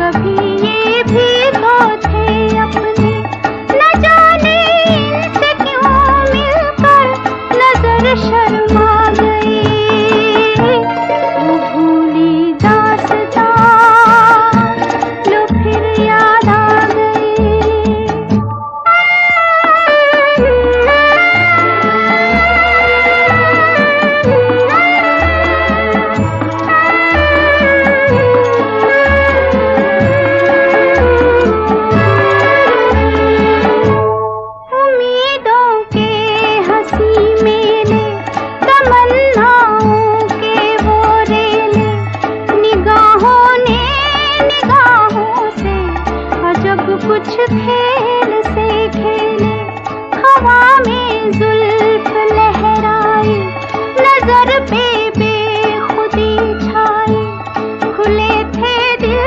कभी ये भी तो थे अपने, न जाने कुछ खेल से खेले, हवा में जुल्फ लहराई, नजर पे बेखुदी छाई, खुले थे दिल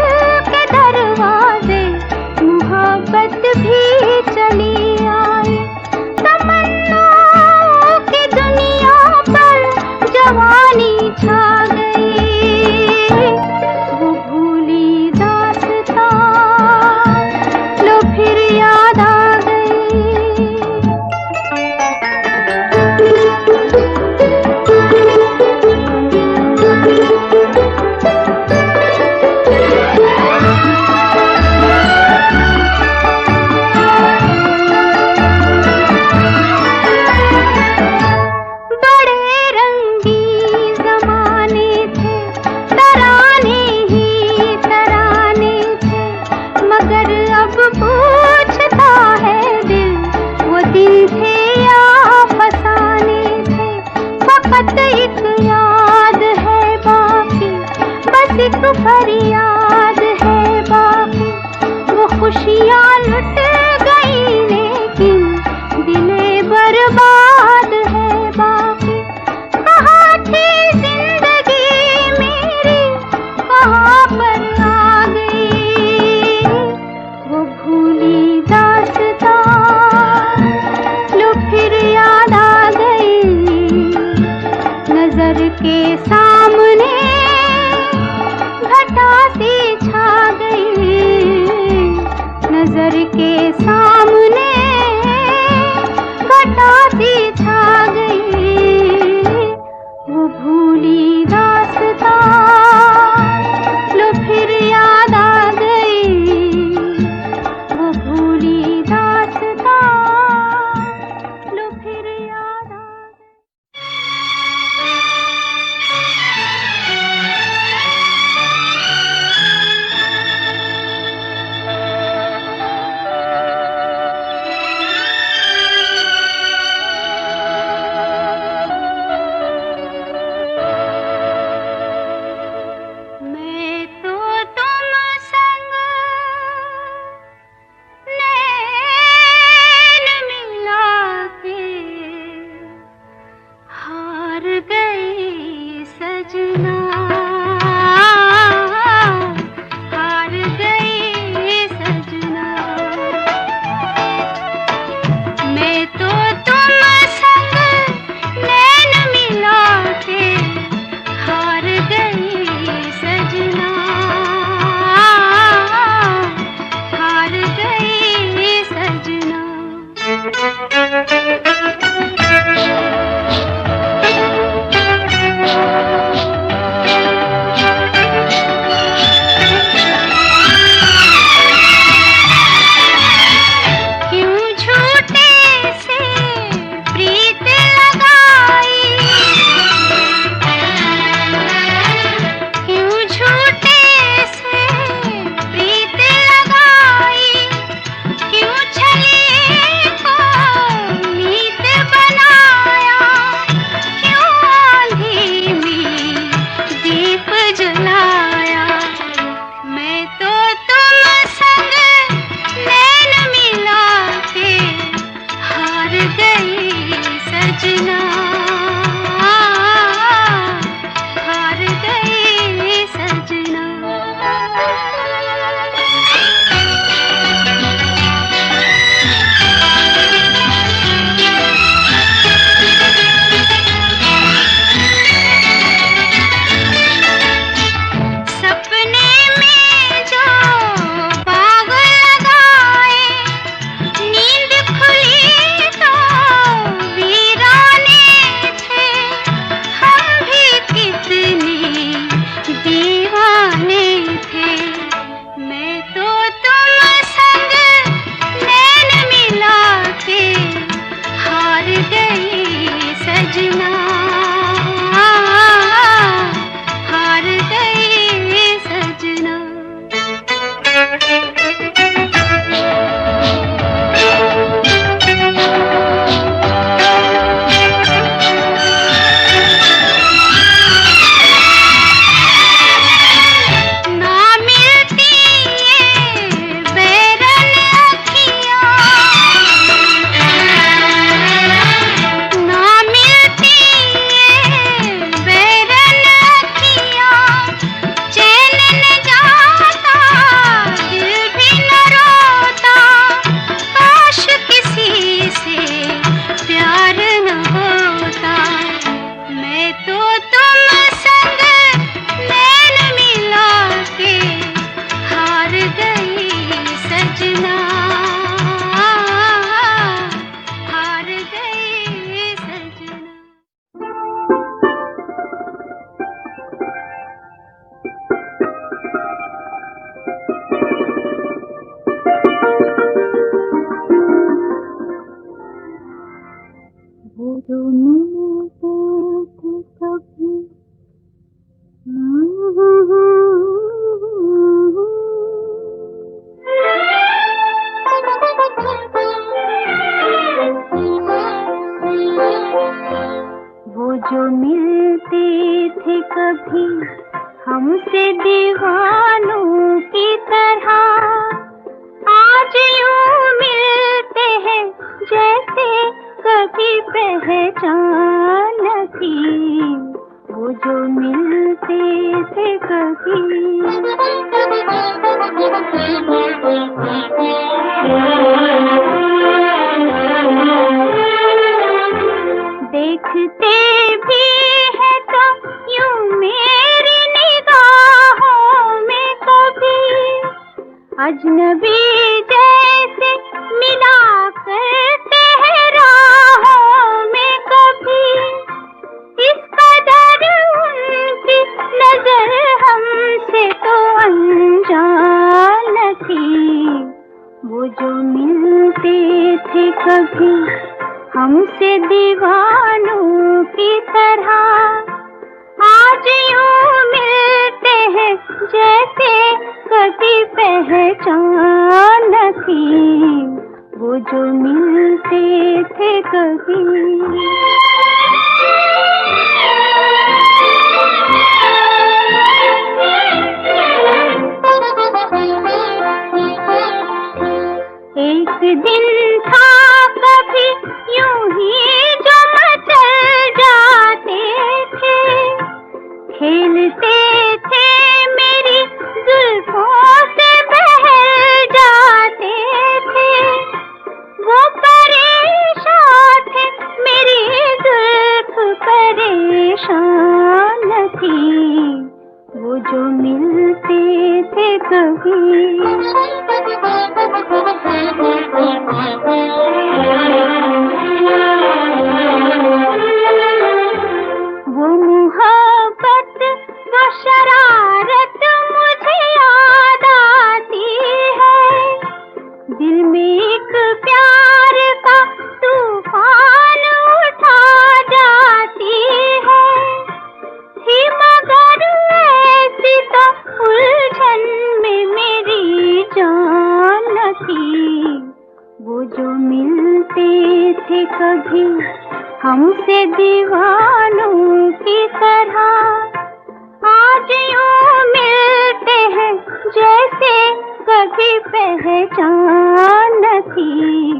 के दरवाजे, मोहब्बत भी चली आई। तमन्नाओं की दुनिया पर जवानी छा गई, वो भूली दास्तां लो फिर याद आ गई। एक याद है बाकी, बस एक फरियाद है बाकी, वो खुशियाँ लुट गई लेकिन दिले बर्बाद है बाकी। कहाँ थी जिंदगी मेरी, कहाँ पर आ गई, वो भूली दास्तां लो फिर याद आ गई। नजर के सामने घटा सी छा गई, नजर के सामने घटा सी छा गई, वो भूली दास्तां लो फिर याद आ गई, वो भूली दास्तां लो फिर याद आ गई। कभी हमसे दीवानों की तरह। आज यूं मिलते हैं जैसे कभी पहचान न थी, वो जो मिलते थे कभी। देखते भी है तो यूं मेरी निगाहों में कभी अजनबी जैसे मिला करते हैं राहों में कभी। इस कदर उनकी नजर हमसे तो अनजान थी, वो जो मिलते थे कभी हमसे दीवानों की तरह। आज यूं मिलते हैं जैसे कभी पहचान न थी, वो जो मिलते थे कभी। एक दिन था कभी यूं ही जो मचल जाते थे, खेलते थे मेरी जुल्फों से बहल जाते थे। वो परेशान थे मेरी जुल्फ परेशान थी, वो जो मिलते थे कभी। वो मोहब्बत वो शरारत मुझे याद आती है, दिल में एक प्यार का तूफान उठा जाती है। थी मगर ऐसी तो उलझन में मेरी जान न थी, वो जो मिलते थे कभी हमसे दीवानों की तरह। आज यूं मिलते हैं जैसे कभी पहचान न थी,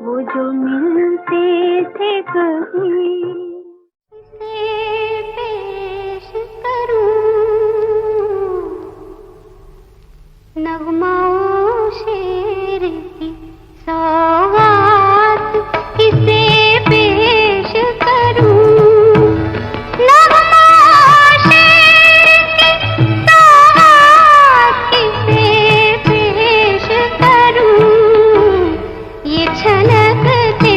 वो जो मिलते थे कभी। किसे पेश करूं नगमाओं शेर की सौगात, किसे पेश करूं नगमाओं शेर की सौगात, किसे पेश करूं ये छलकते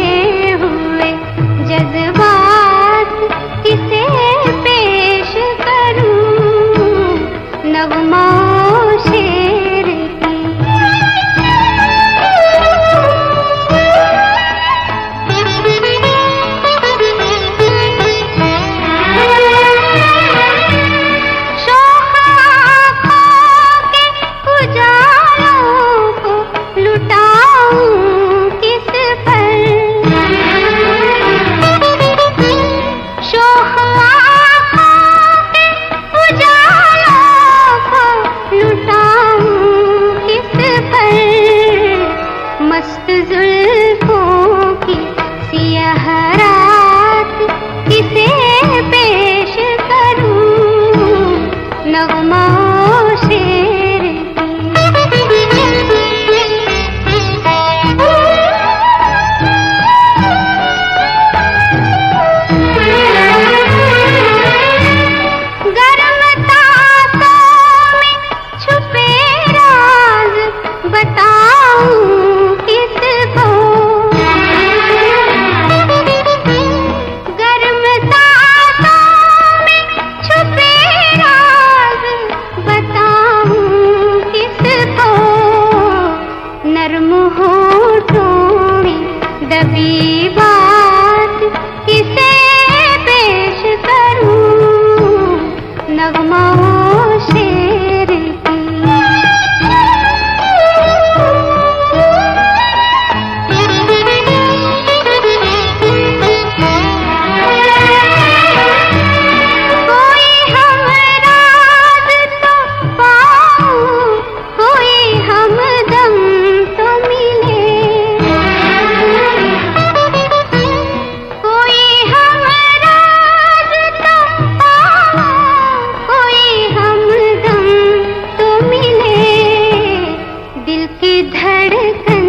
धड़कन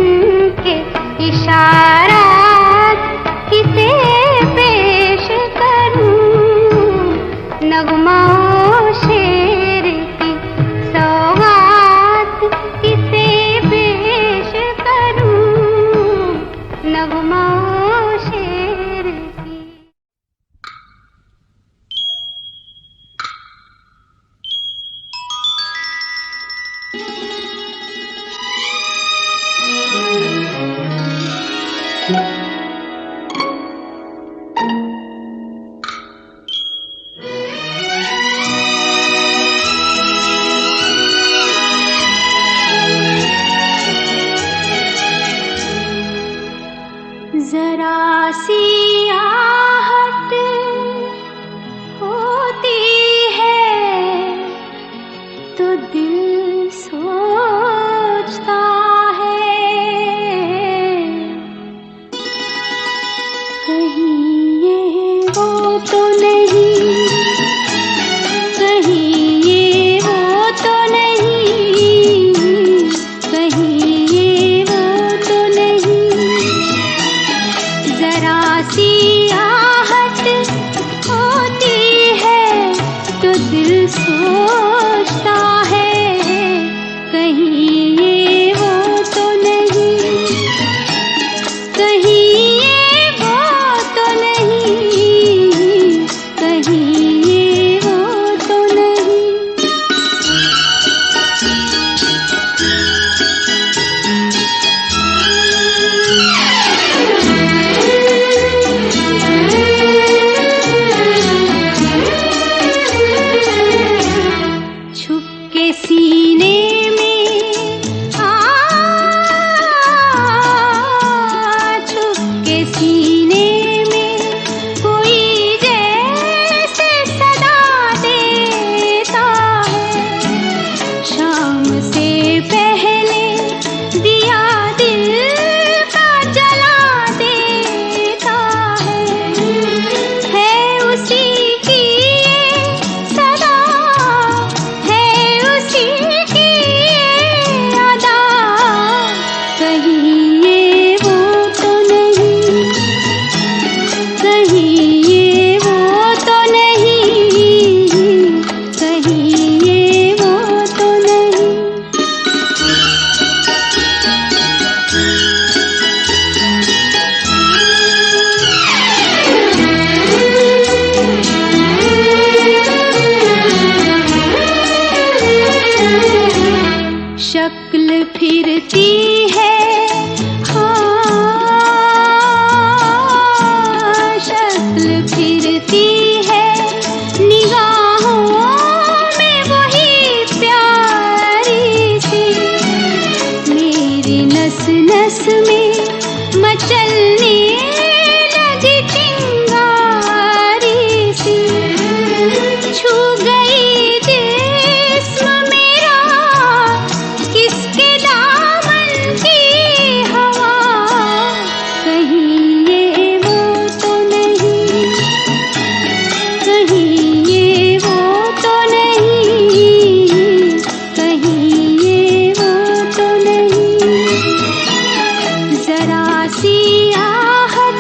के इशारात किसे पेश करूं, नगमा शेर की सौगात किसे पेश करूं, नगमा शेर की। जरा सी आहट होती है तो दिल सोचता है, कहीं ये वो तो नहीं, कहीं ये वो तो नहीं, कहीं ये वो तो नहीं। जरा सी आहट होती है तो दिल सोचता है, कहीं ये वो तो नहीं, कहीं ये वो तो नहीं, कहीं ये वो तो नहीं। छुप के सीने में छुप के सीने में कोई जैसे सदा देता है, शाम से पहले दिया दिल का जला देता है उसी की ये सदा, है उसी की ये अदा, कहीं ये वो तो नहीं, कहीं ये वो तो नहीं, कहीं ये वो तो नहीं। शक्ल फिरती है, हाँ शक्ल फिरती है, निगाहों में वही प्यारी सी, मेरी नस नस में मचलने लगी चिंगारी सी, छू गई जिस्म मेरा किसके दामन की हवा, कहीं ये वो तो नहीं, कहीं ये वो तो नहीं, कहीं ये वो तो नहीं। जरा सी आहट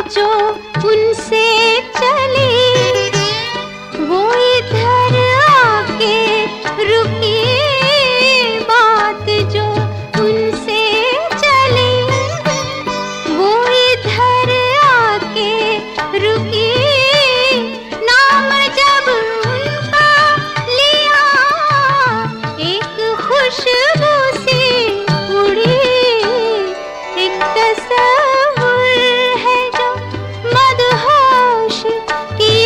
जो उनसे चली, वो इधर आके रुकी। बात जो उनसे चली, वो इधर आके रुकी। नाम जब उनका लिया, एक खुशबू सी उड़ी। एक तस्वीर है जो मदहोश की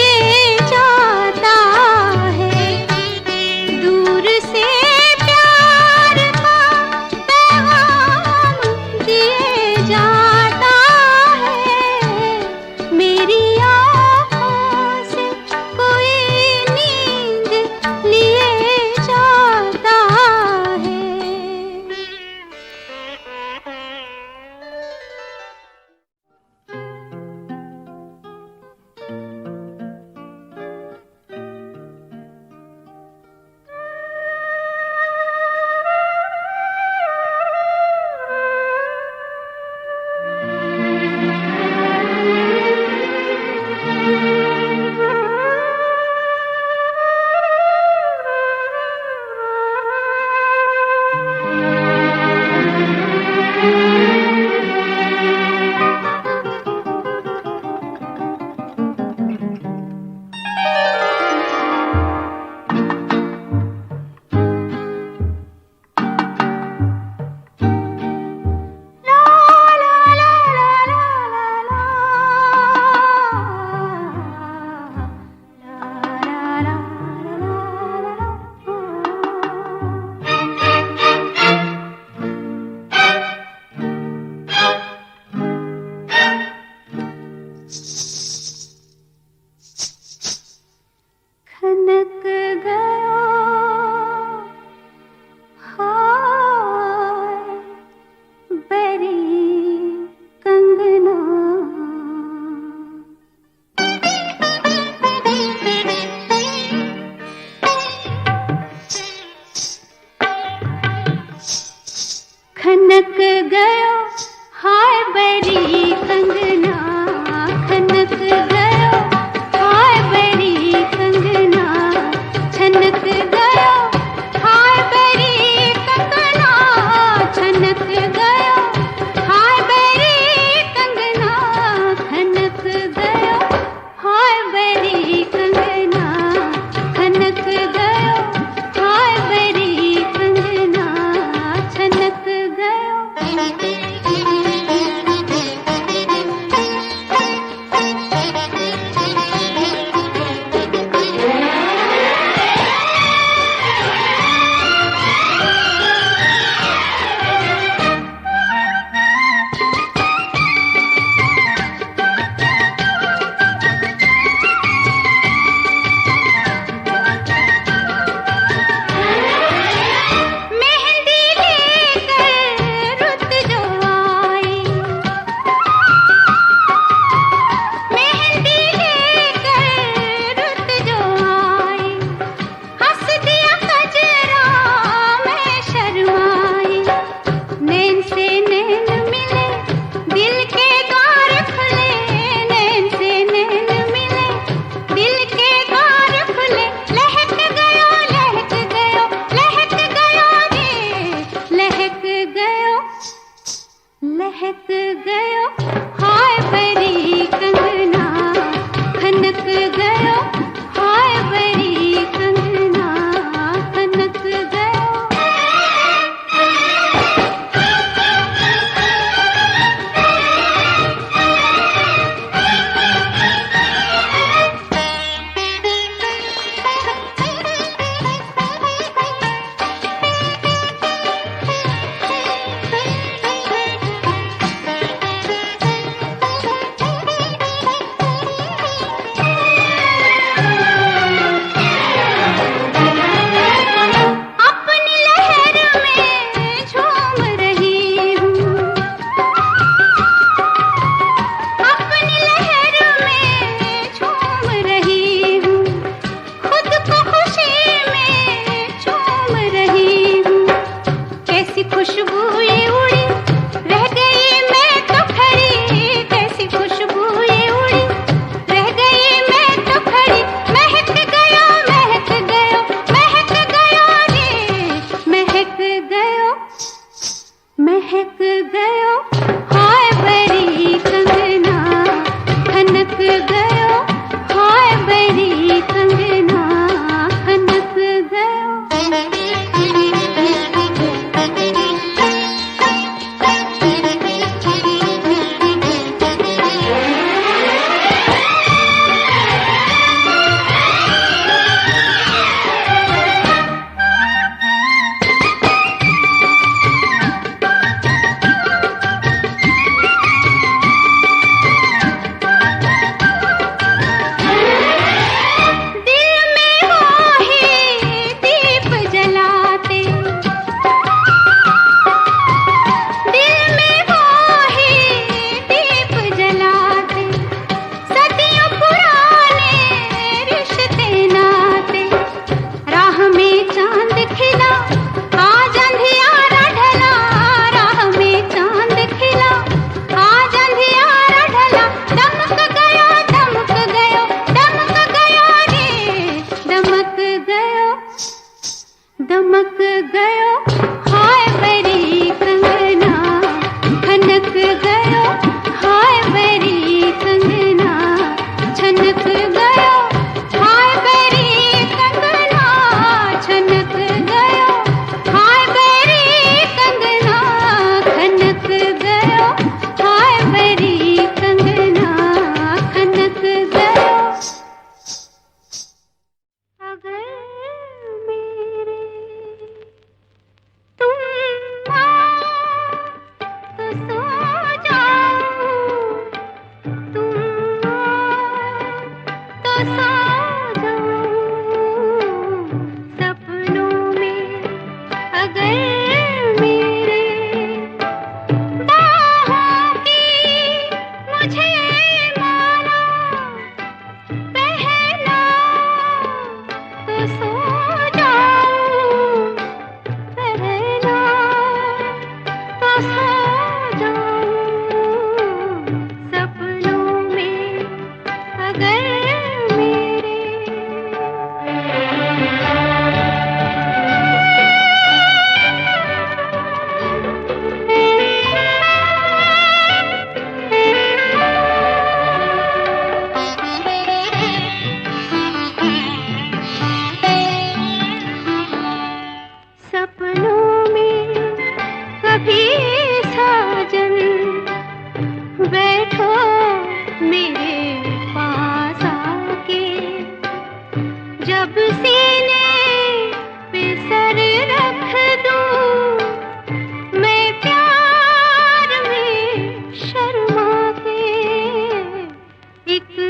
एक